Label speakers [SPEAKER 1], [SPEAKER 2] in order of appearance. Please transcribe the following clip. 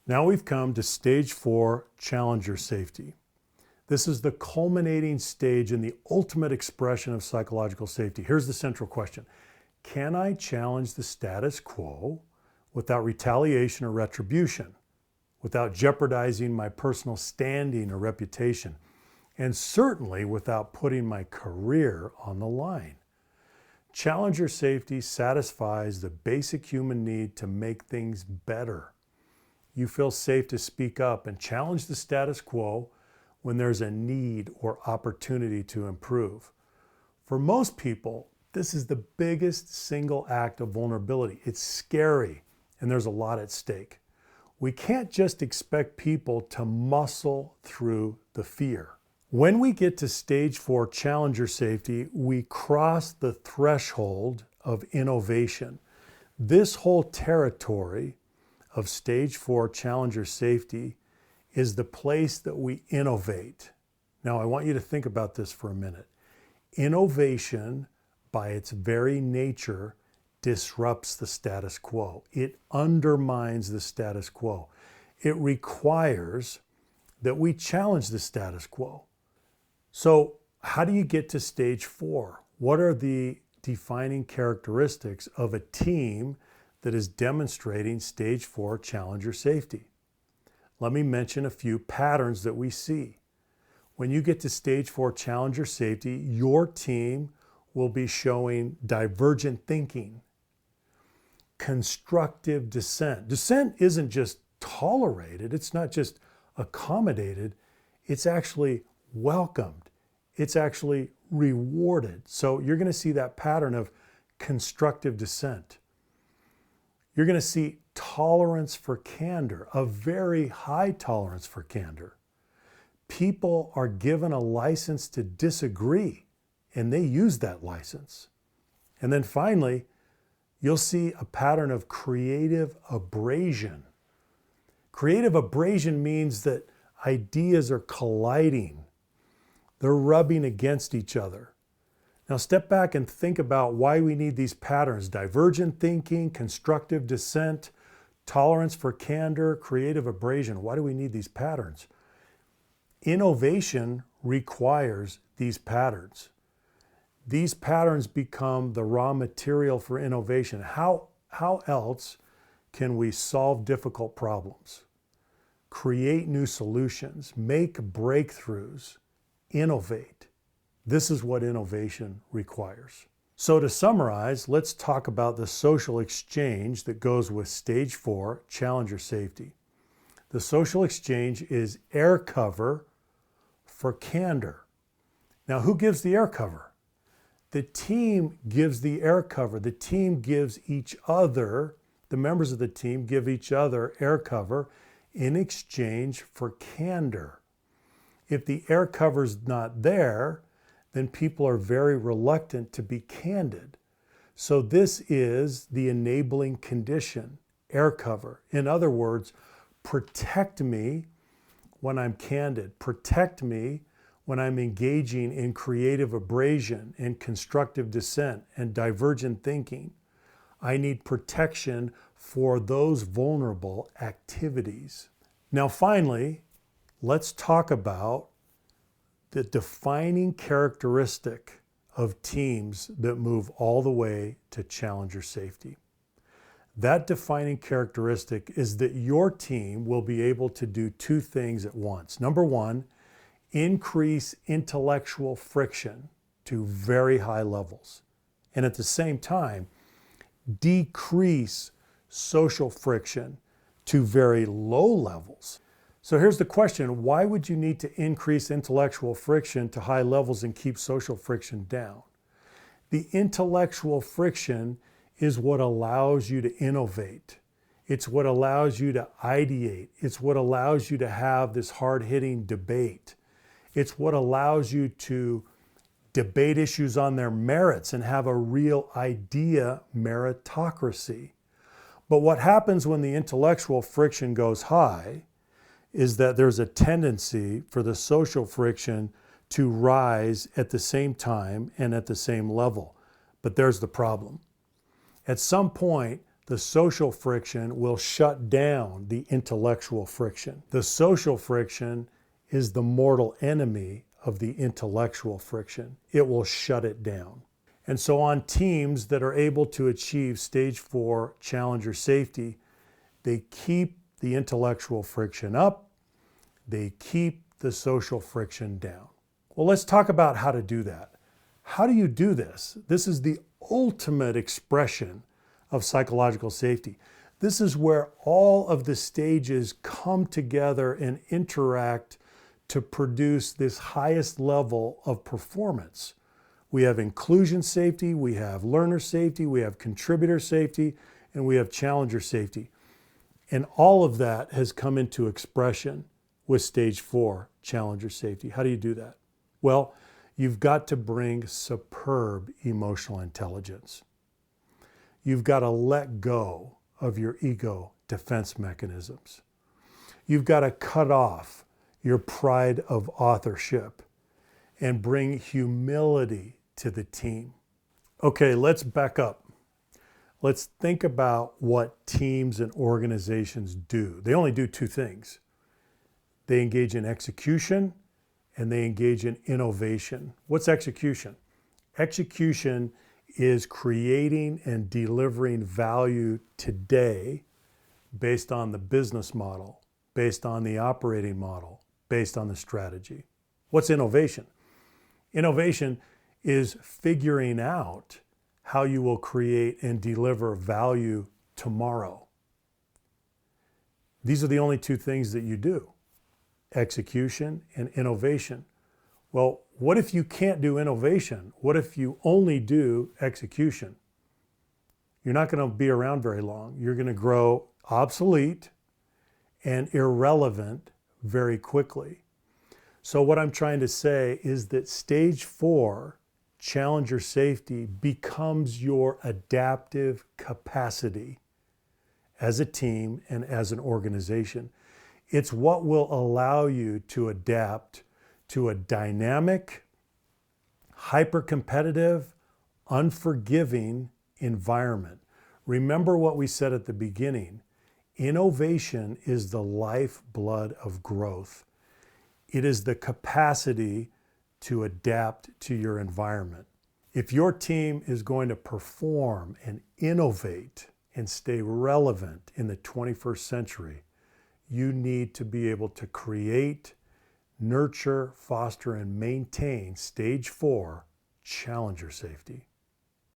[SPEAKER 1] Now we've come to stage 4, challenger safety. This is the culminating stage and the ultimate expression of psychological safety. Here's the central question. Can I challenge the status quo without retaliation or retribution, without jeopardizing my personal standing or reputation, and certainly without putting my career on the line? Challenger safety satisfies the basic human need to make things better. You feel safe to speak up and challenge the status quo when there's a need or opportunity to improve. For most people, this is the biggest single act of vulnerability. It's scary, and there's a lot at stake. We can't just expect people to muscle through the fear. When we get to stage 4, challenger safety, we cross the threshold of innovation. This whole territory of stage 4, challenger safety, is the place that we innovate. Now, I want you to think about this for a minute. Innovation, by its very nature, disrupts the status quo. It undermines the status quo. It requires that we challenge the status quo. So, how do you get to stage 4? What are the defining characteristics of a team that is demonstrating stage 4 challenger safety? Let me mention a few patterns that we see. When you get to stage 4 challenger safety, your team will be showing divergent thinking, constructive dissent. Dissent isn't just tolerated, it's not just accommodated, it's actually welcomed. It's actually rewarded. So you're going to see that pattern of constructive dissent. You're going to see tolerance for candor, a very high tolerance for candor. People are given a license to disagree, and they use that license. And then finally, you'll see a pattern of creative abrasion. Creative abrasion means that ideas are colliding. They're rubbing against each other. Now step back and think about why we need these patterns: divergent thinking, constructive dissent, tolerance for candor, creative abrasion. Why do we need these patterns? Innovation requires these patterns. These patterns become the raw material for innovation. How else can we solve difficult problems, create new solutions, make breakthroughs, innovate? This is what innovation requires. So to summarize, let's talk about the social exchange that goes with stage 4, challenger safety. The social exchange is air cover for candor. Now, who gives the air cover? The team gives the air cover. The team gives each other, the members of the team give each other air cover in exchange for candor. If the air cover's not there, then people are very reluctant to be candid. So this is the enabling condition, air cover. In other words, protect me when I'm candid. Protect me when I'm engaging in creative abrasion and constructive dissent and divergent thinking. I need protection for those vulnerable activities. Now finally, let's talk about the defining characteristic of teams that move all the way to challenger safety. That defining characteristic is that your team will be able to do two things at once. Number one, increase intellectual friction to very high levels, and at the same time, decrease social friction to very low levels. So here's the question: why would you need to increase intellectual friction to high levels and keep social friction down? The intellectual friction is what allows you to innovate. It's what allows you to ideate. It's what allows you to have this hard-hitting debate. It's what allows you to debate issues on their merits and have a real idea meritocracy. But what happens when the intellectual friction goes high is that there's a tendency for the social friction to rise at the same time and at the same level. But there's the problem. At some point, The social friction will shut down the intellectual friction. The social friction is the mortal enemy of the intellectual friction. It will shut it down. And so on teams that are able to achieve stage 4 challenger safety, they keep the intellectual friction up, they keep the social friction down. Well, let's talk about how to do that. How do you do this? This is the ultimate expression of psychological safety. This is where all of the stages come together and interact to produce this highest level of performance. We have inclusion safety, we have learner safety, we have contributor safety, and we have challenger safety. And all of that has come into expression with stage 4 challenger safety. How do you do that? Well, you've got to bring superb emotional intelligence. You've got to let go of your ego defense mechanisms. You've got to cut off your pride of authorship and bring humility to the team. Okay, let's back up. Let's think about what teams and organizations do. They only do 2 things. They engage in execution and they engage in innovation. What's execution? Execution is creating and delivering value today based on the business model, based on the operating model, based on the strategy. What's innovation? Innovation is figuring out how you will create and deliver value tomorrow. These are the only 2 things that you do, execution and innovation. Well, what if you can't do innovation? What if you only do execution? You're not going to be around very long. You're going to grow obsolete and irrelevant very quickly. So what I'm trying to say is that stage 4, challenger safety, becomes your adaptive capacity as a team and as an organization. It's what will allow you to adapt to a dynamic, hyper-competitive, unforgiving environment. Remember what we said at the beginning. Innovation is the lifeblood of growth. It is the capacity to adapt to your environment. If your team is going to perform and innovate and stay relevant in the 21st century, you need to be able to create, nurture, foster, and maintain stage 4 challenger safety.